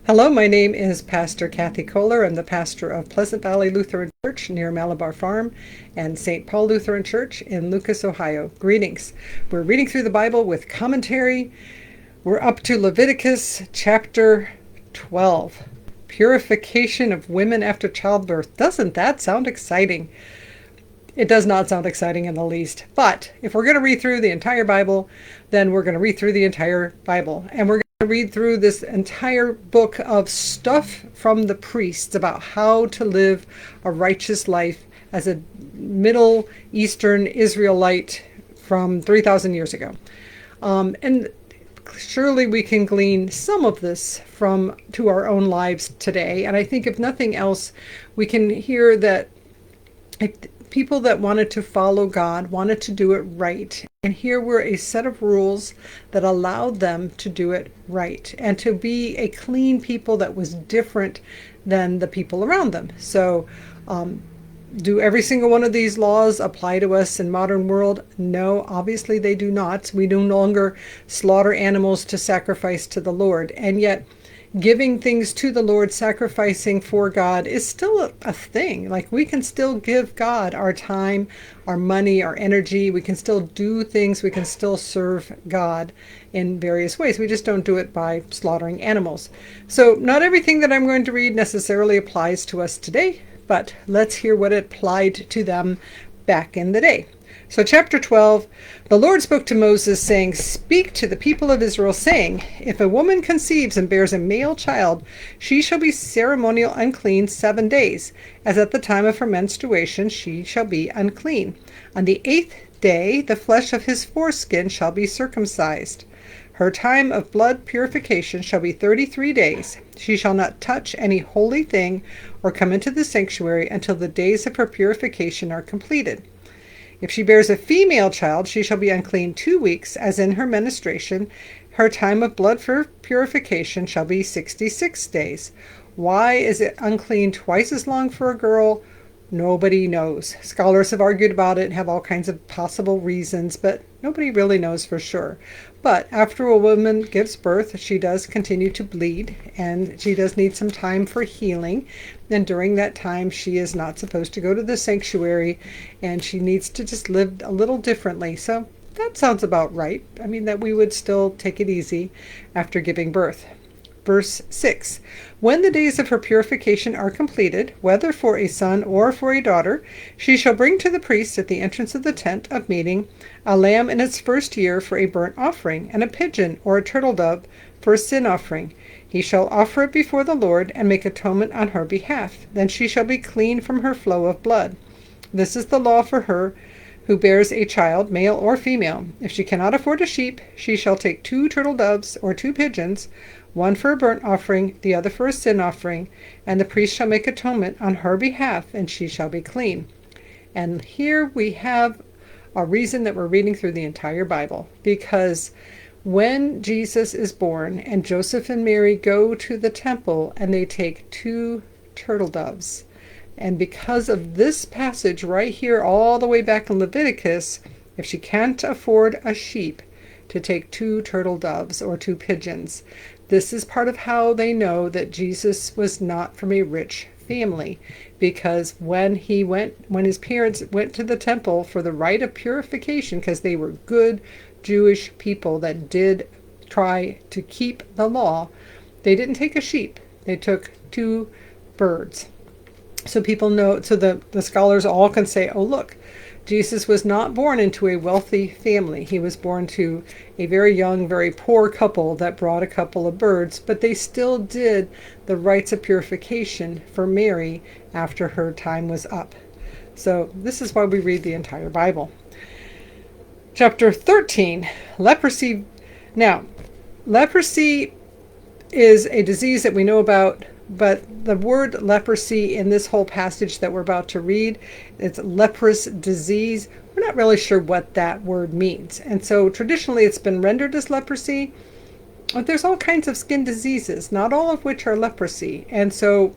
Hello, my name is Pastor Kris Kollar. I'm the pastor of Pleasant Valley Lutheran Church near Malabar Farm and St. Paul Lutheran Church in Lucas, Ohio. Greetings. We're reading through the Bible with commentary. We're up to Leviticus chapter 12. Purification of women after childbirth. Doesn't that sound exciting? It does not sound exciting in the least. But if we're going to read through the entire Bible, then we're going to read through the entire Bible. And we're going to read through this entire book of stuff from the priests about how to live a righteous life as a Middle Eastern Israelite from 3,000 years ago. And surely we can glean some of this to our own lives today. And I think if nothing else, we can hear that people that wanted to follow God wanted to do it right. And here were a set of rules that allowed them to do it right and to be a clean people that was different than the people around them. So do every single one of these laws apply to us in modern world? No, obviously they do not. We no longer slaughter animals to sacrifice to the Lord. And yet giving things to the Lord, sacrificing for God is still a thing. Like, we can still give God our time, our money, our energy. We can still do things. We can still serve God in various ways. We just don't do it by slaughtering animals. So not everything that I'm going to read necessarily applies to us today, but let's hear what it applied to them back in the day. So chapter 12, the Lord spoke to Moses, saying, "Speak to the people of Israel, saying, if a woman conceives and bears a male child, she shall be ceremonial unclean 7 days. As at the time of her menstruation, she shall be unclean. On the 8th day, the flesh of his foreskin shall be circumcised. Her time of blood purification shall be 33 days. She shall not touch any holy thing or come into the sanctuary until the days of her purification are completed. If she bears a female child, she shall be unclean 2 weeks, as in her menstruation. Her time of blood for purification shall be 66 days. Why is it unclean twice as long for a girl? Nobody knows. Scholars have argued about it and have all kinds of possible reasons, but nobody really knows for sure. But after a woman gives birth, she does continue to bleed, and she does need some time for healing. And during that time, she is not supposed to go to the sanctuary, and she needs to just live a little differently. So that sounds about right. I mean, that we would still take it easy after giving birth. Verse 6, when the days of her purification are completed, whether for a son or for a daughter, she shall bring to the priest at the entrance of the tent of meeting a lamb in its first year for a burnt offering, and a pigeon or a turtle dove for a sin offering. He shall offer it before the Lord and make atonement on her behalf. Then she shall be clean from her flow of blood. This is the law for her who bears a child, male or female. If she cannot afford a sheep, she shall take 2 turtle doves or 2 pigeons, one for a burnt offering, the other for a sin offering, and the priest shall make atonement on her behalf, and she shall be clean. And here we have a reason that we're reading through the entire Bible, because when Jesus is born and Joseph and Mary go to the temple and they take 2 turtle doves, and because of this passage right here all the way back in Leviticus, if she can't afford a sheep, to take 2 turtle doves or 2 pigeons. This is part of how they know that Jesus was not from a rich family, because when his parents went to the temple for the rite of purification, because they were good Jewish people that did try to keep the law, they didn't take a sheep. They took 2 birds. So people know, so the scholars all can say, oh, look, Jesus was not born into a wealthy family. He was born to a very young, very poor couple that brought a couple of birds, but they still did the rites of purification for Mary after her time was up. So this is why we read the entire Bible. Chapter 13, leprosy. Now, leprosy is a disease that we know about, but the word leprosy in this whole passage that we're about to read, it's leprous disease. We're not really sure what that word means. And so traditionally it's been rendered as leprosy. But there's all kinds of skin diseases, not all of which are leprosy. And so,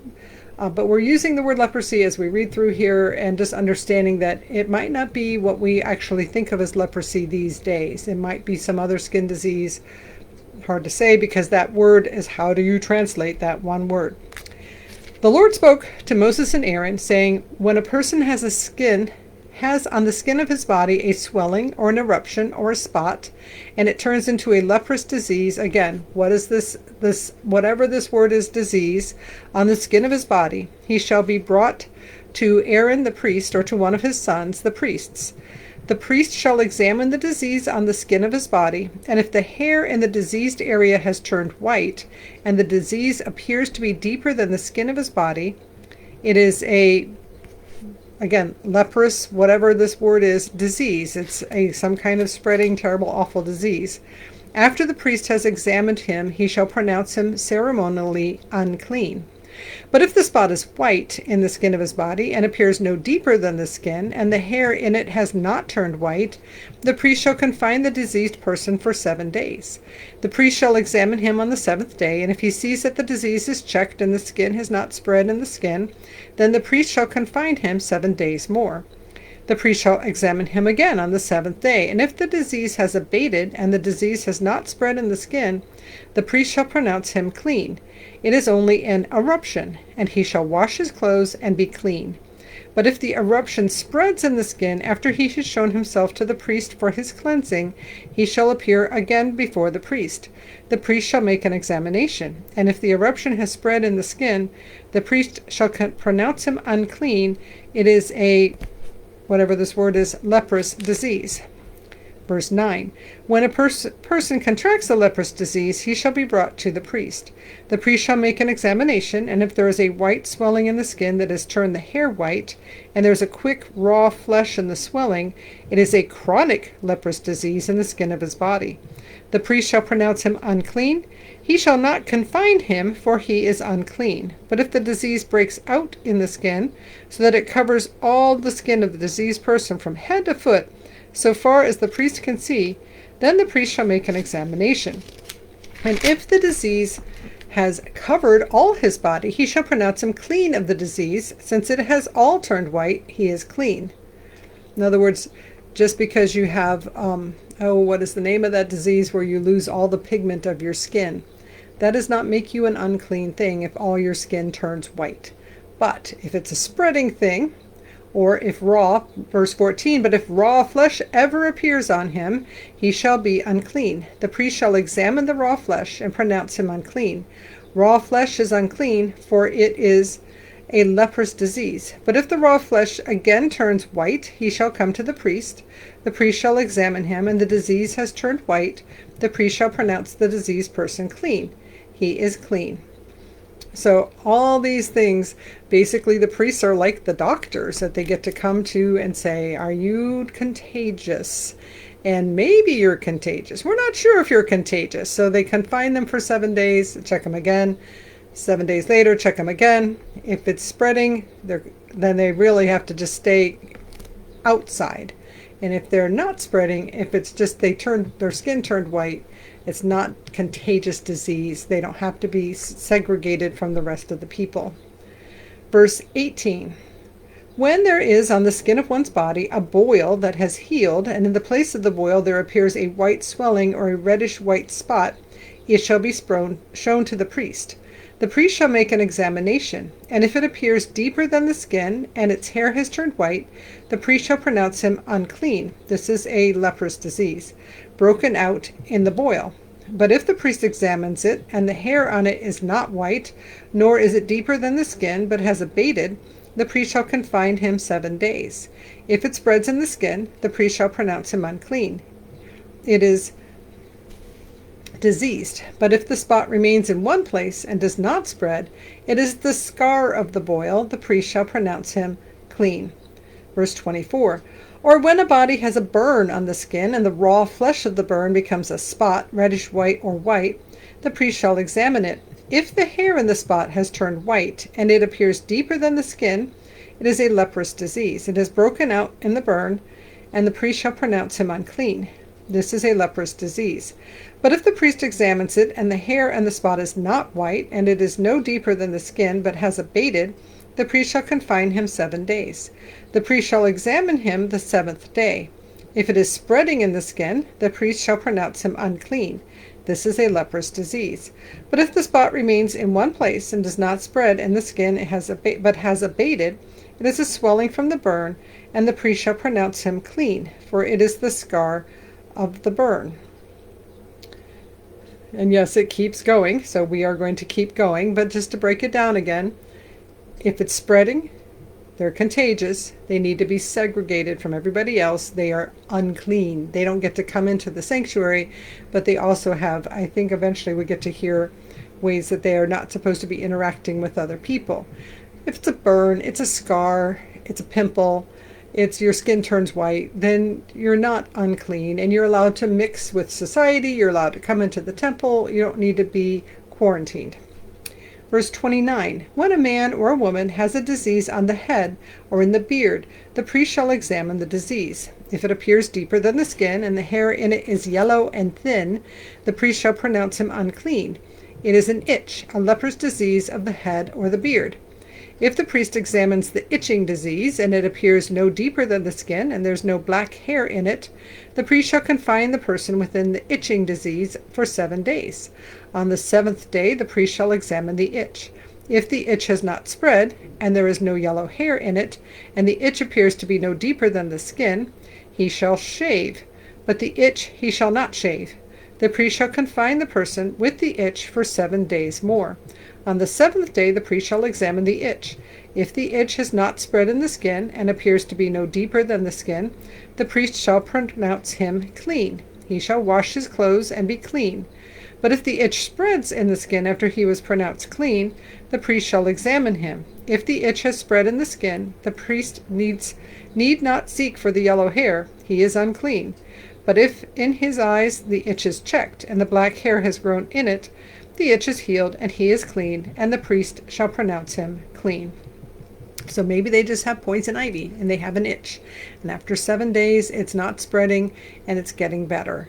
but we're using the word leprosy as we read through here, and just understanding that it might not be what we actually think of as leprosy these days. It might be some other skin disease hard to say because that word is, how do you translate that one word? The Lord spoke to Moses and Aaron, saying, when a person has on the skin of his body a swelling or an eruption or a spot, and it turns into a leprous disease. Again, what is this whatever this word is, disease, on the skin of his body, he shall be brought to Aaron the priest, or to one of his sons, the priests. The priest shall examine the disease on the skin of his body, and if the hair in the diseased area has turned white, and the disease appears to be deeper than the skin of his body, it is again, leprous, whatever this word is, disease. It's some kind of spreading, terrible, awful disease. After the priest has examined him, he shall pronounce him ceremonially unclean. But if the spot is white in the skin of his body, and appears no deeper than the skin, and the hair in it has not turned white, the priest shall confine the diseased person for 7 days. The priest shall examine him on the 7th day, and if he sees that the disease is checked and the skin has not spread in the skin, then the priest shall confine him 7 days more. The priest shall examine him again on the 7th day, and if the disease has abated and the disease has not spread in the skin, the priest shall pronounce him clean. It is only an eruption, and he shall wash his clothes and be clean. But if the eruption spreads in the skin after he has shown himself to the priest for his cleansing, he shall appear again before the priest. The priest shall make an examination, and if the eruption has spread in the skin, the priest shall pronounce him unclean. It is whatever this word is, leprous disease. Verse 9. When a person contracts a leprous disease, he shall be brought to the priest. The priest shall make an examination, and if there is a white swelling in the skin that has turned the hair white, and there is a quick raw flesh in the swelling, it is a chronic leprous disease in the skin of his body. The priest shall pronounce him unclean. He shall not confine him, for he is unclean. But if the disease breaks out in the skin, so that it covers all the skin of the diseased person from head to foot, so far as the priest can see, then the priest shall make an examination. And if the disease has covered all his body, he shall pronounce him clean of the disease. Since it has all turned white, he is clean. In other words, just because you have, what is the name of that disease where you lose all the pigment of your skin? That does not make you an unclean thing if all your skin turns white. But if it's a spreading thing, or if raw, verse 14, but if raw flesh ever appears on him, he shall be unclean. The priest shall examine the raw flesh and pronounce him unclean. Raw flesh is unclean, for it is a leprous disease. But if the raw flesh again turns white, he shall come to the priest. The priest shall examine him, and the disease has turned white. The priest shall pronounce the diseased person clean. He is clean. So all these things, basically the priests are like the doctors that they get to come to and say, are you contagious? And maybe you're contagious. We're not sure if you're contagious. So they confine them for 7 days, check them again. 7 days later, check them again. If it's spreading, then they really have to just stay outside. And if they're not spreading, if it's just their skin turned white, it's not contagious disease. They don't have to be segregated from the rest of the people. Verse 18. When there is on the skin of one's body a boil that has healed, and in the place of the boil there appears a white swelling or a reddish white spot, it shall be shown to the priest. The priest shall make an examination, and if it appears deeper than the skin, and its hair has turned white, the priest shall pronounce him unclean. This is a leprous disease, broken out in the boil. But if the priest examines it, and the hair on it is not white, nor is it deeper than the skin, but has abated, the priest shall confine him 7 days. If it spreads in the skin, the priest shall pronounce him unclean. It is diseased. But if the spot remains in one place and does not spread, it is the scar of the boil. The priest shall pronounce him clean. Verse 24. Or when a body has a burn on the skin, and the raw flesh of the burn becomes a spot, reddish white or white, the priest shall examine it. If the hair in the spot has turned white, and it appears deeper than the skin, it is a leprous disease. It has broken out in the burn, and the priest shall pronounce him unclean. This is a leprous disease. But if the priest examines it, and the hair and the spot is not white, and it is no deeper than the skin, but has abated, the priest shall confine him 7 days. The priest shall examine him the 7th day. If it is spreading in the skin, the priest shall pronounce him unclean. This is a leprous disease. But if the spot remains in one place and does not spread in the skin but has abated, it is a swelling from the burn, and the priest shall pronounce him clean, for it is the scar of the burn. And yes, it keeps going, so we are going to keep going, but just to break it down again, if it's spreading, they're contagious. They need to be segregated from everybody else. They are unclean. They don't get to come into the sanctuary, but they also have, I think eventually we get to hear ways that they are not supposed to be interacting with other people. If it's a burn, it's a scar, it's a pimple, your skin turns white, then you're not unclean and you're allowed to mix with society. You're allowed to come into the temple. You don't need to be quarantined. Verse 29, when a man or a woman has a disease on the head or in the beard, the priest shall examine the disease. If it appears deeper than the skin and the hair in it is yellow and thin, the priest shall pronounce him unclean. It is an itch, a leprous disease of the head or the beard. If the priest examines the itching disease and it appears no deeper than the skin and there's no black hair in it, the priest shall confine the person within the itching disease for 7 days. On the 7th day the priest shall examine the itch. If the itch has not spread, and there is no yellow hair in it, and the itch appears to be no deeper than the skin, he shall shave, but the itch he shall not shave. The priest shall confine the person with the itch for 7 days more. On the 7th day the priest shall examine the itch. If the itch has not spread in the skin, and appears to be no deeper than the skin, the priest shall pronounce him clean. He shall wash his clothes and be clean. But if the itch spreads in the skin after he was pronounced clean, the priest shall examine him. If the itch has spread in the skin, the priest need not seek for the yellow hair. He is unclean. But if in his eyes the itch is checked, and the black hair has grown in it, the itch is healed, and he is clean, and the priest shall pronounce him clean. So maybe they just have poison ivy, and they have an itch. And after 7 days, it's not spreading, and it's getting better.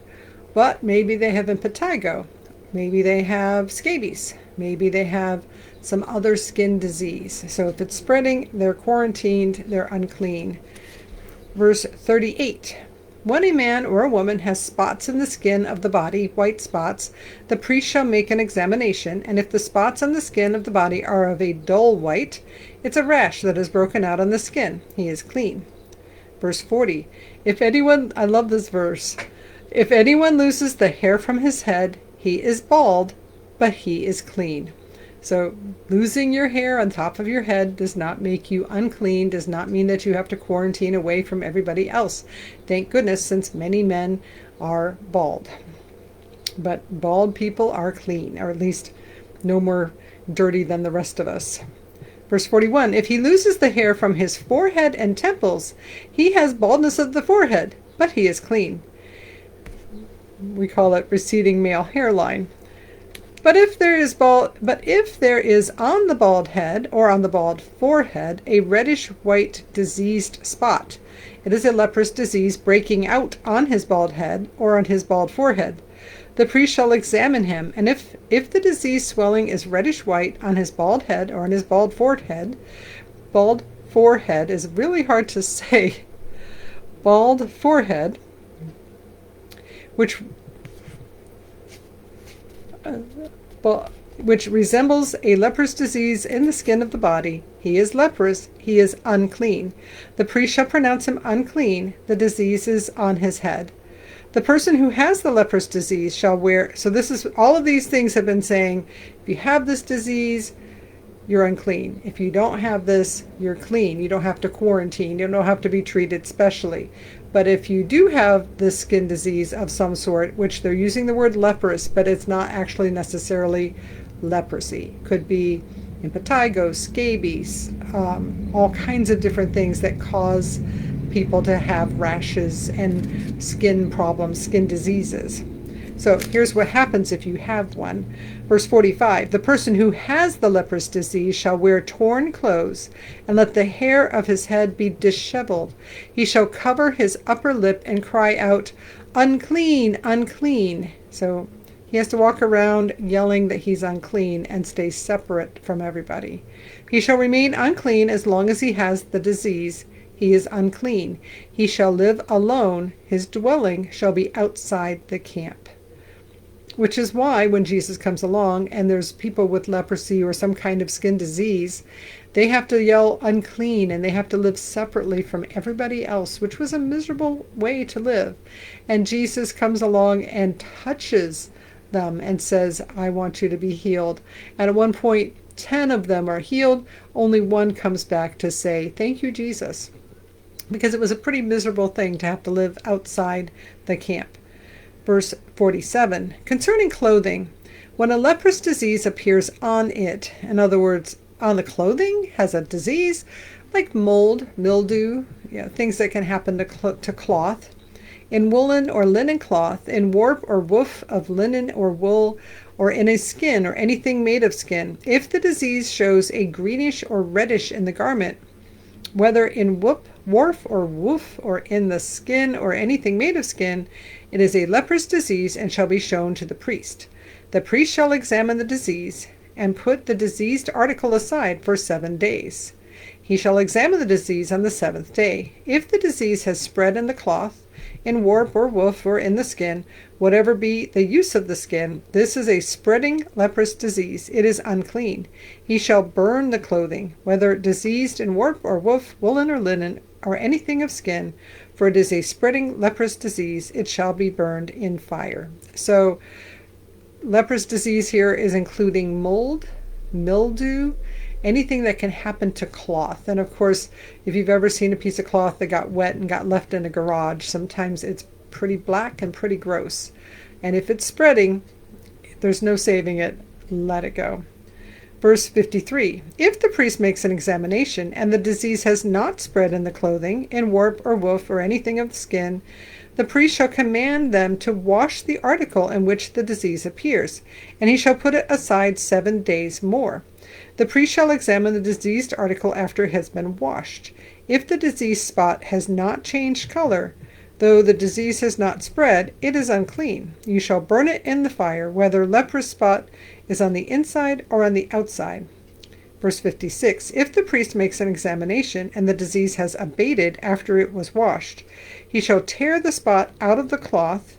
But maybe they have impetigo. Maybe they have scabies. Maybe they have some other skin disease. So if it's spreading, they're quarantined, they're unclean. Verse 38. When a man or a woman has spots in the skin of the body, white spots, the priest shall make an examination, and if the spots on the skin of the body are of a dull white, it's a rash that is broken out on the skin. He is clean. Verse 40. I love this verse. If anyone loses the hair from his head, he is bald, but he is clean. So losing your hair on top of your head does not make you unclean, does not mean that you have to quarantine away from everybody else. Thank goodness, since many men are bald. But bald people are clean, or at least no more dirty than the rest of us. Verse 41, if he loses the hair from his forehead and temples, he has baldness of the forehead, but he is clean. We call it receding male hairline. But if there is on the bald head or on the bald forehead a reddish white diseased spot, it is a leprous disease breaking out on his bald head or on his bald forehead. The priest shall examine him, and if the disease swelling is reddish white on his bald head or on his bald forehead is really hard to say, bald forehead, which resembles a leprous disease in the skin of the body, he is leprous, he is unclean. The priest shall pronounce him unclean, the disease is on his head. The person who has the leprous disease shall wear, so all of these things have been saying, if you have this disease, you're unclean. If you don't have this, you're clean. You don't have to quarantine. You don't have to be treated specially. But if you do have this skin disease of some sort, which they're using the word leprous, but it's not actually necessarily leprosy. Could be impetigo, scabies, all kinds of different things that cause people to have rashes and skin problems, skin diseases. So here's what happens if you have one. Verse 45, the person who has the leprous disease shall wear torn clothes, and let the hair of his head be disheveled. He shall cover his upper lip and cry out, unclean, unclean. So he has to walk around yelling that he's unclean and stay separate from everybody. He shall remain unclean as long as he has the disease. He is unclean. He shall live alone. His dwelling shall be outside the camp. which is why when Jesus comes along and there's people with leprosy or some kind of skin disease, they have to yell unclean and they have to live separately from everybody else, which was a miserable way to live. And Jesus comes along and touches them and says, I want you to be healed. And at one point, 10 of them are healed. Only one comes back to say, thank you, Jesus. Because it was a pretty miserable thing to have to live outside the camp. Verse 47, concerning clothing, when a leprous disease appears on it, in other words, on the clothing, has a disease like mold, mildew, things that can happen to cloth, in woolen or linen cloth, in warp or woof of linen or wool, or in a skin or anything made of skin, if the disease shows a greenish or reddish in the garment, whether in warp or woof, or in the skin or anything made of skin, it is a leprous disease and shall be shown to the priest. The priest shall examine the disease and put the diseased article aside for 7 days. He shall examine the disease on the 7th day. If the disease has spread in the cloth, in warp or woof, or in the skin, whatever be the use of the skin, this is a spreading leprous disease. It is unclean. He shall burn the clothing, whether diseased in warp or woof, woolen or linen, or anything of skin, for it is a spreading leprous disease. It shall be burned in fire. So leprous disease here is including mold, mildew, anything that can happen to cloth. And of course, if you've ever seen a piece of cloth that got wet and got left in a garage, sometimes it's pretty black and pretty gross. And if it's spreading, there's no saving it. Let it go. Verse 53, if the priest makes an examination and the disease has not spread in the clothing, in warp or woof, or anything of the skin, the priest shall command them to wash the article in which the disease appears, and he shall put it aside 7 days more. The priest shall examine the diseased article after it has been washed. If the diseased spot has not changed color, though the disease has not spread, it is unclean. You shall burn it in the fire, whether leprous spot is on the inside or on the outside. Verse 56, if the priest makes an examination and the disease has abated after it was washed, he shall tear the spot out of the cloth,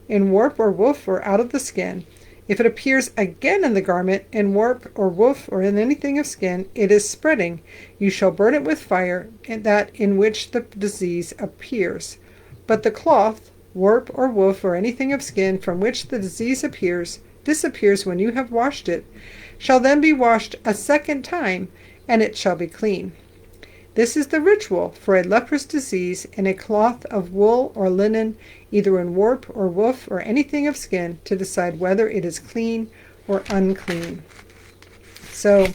in warp or woof, or out of the skin. If it appears again in the garment, in warp or woof, or in anything of skin, it is spreading. You shall burn it with fire, that in which the disease appears. But the cloth, warp or woof, or anything of skin from which the disease disappears when you have washed it, shall then be washed a second time, and it shall be clean. This is the ritual for a leprous disease in a cloth of wool or linen, either in warp or woof or anything of skin, to decide whether it is clean or unclean. So,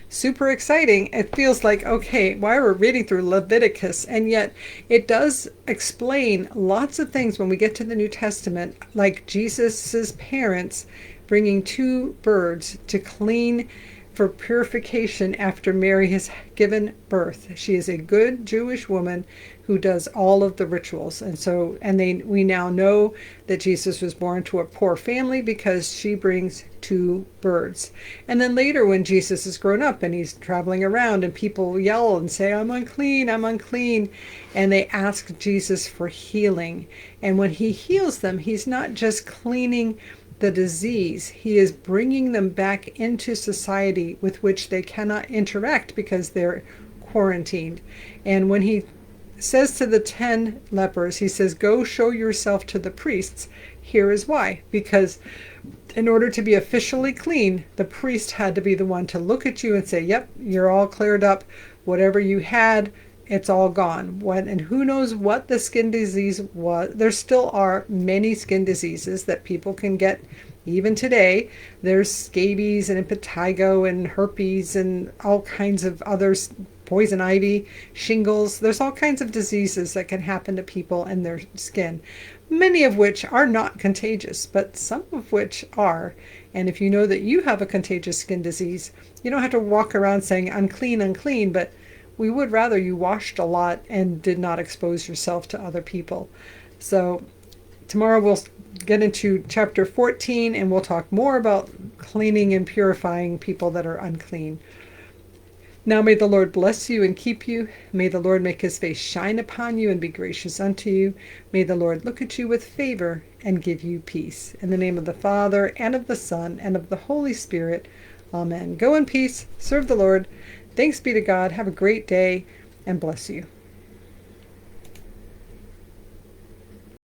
super exciting. It feels like, okay, why we're reading through Leviticus, and yet it does explain lots of things when we get to the New Testament, like Jesus's parents bringing 2 birds to clean for purification after Mary has given birth. She is a good Jewish woman who does all of the rituals. And we now know that Jesus was born to a poor family because she brings 2 birds. And then later when Jesus is grown up and he's traveling around and people yell and say, I'm unclean, I'm unclean. And they ask Jesus for healing. And when he heals them, he's not just cleaning the disease, he is bringing them back into society with which they cannot interact because they're quarantined. And when he says to the 10 lepers, he says, go show yourself to the priests. Here is why. Because in order to be officially clean, the priest had to be the one to look at you and say, yep, you're all cleared up. Whatever you had, it's all gone. And who knows what the skin disease was. There still are many skin diseases that people can get even today. There's scabies and impetigo and herpes and all kinds of others, poison ivy, shingles. There's all kinds of diseases that can happen to people and their skin, many of which are not contagious, but some of which are. And if you know that you have a contagious skin disease, you don't have to walk around saying unclean, unclean, but we would rather you washed a lot and did not expose yourself to other people. So tomorrow we'll get into chapter 14 and we'll talk more about cleaning and purifying people that are unclean. Now may the Lord bless you and keep you. May the Lord make his face shine upon you and be gracious unto you. May the Lord look at you with favor and give you peace. In the name of the Father, and of the Son, and of the Holy Spirit. Amen. Go in peace. Serve the Lord. Thanks be to God. Have a great day, and bless you.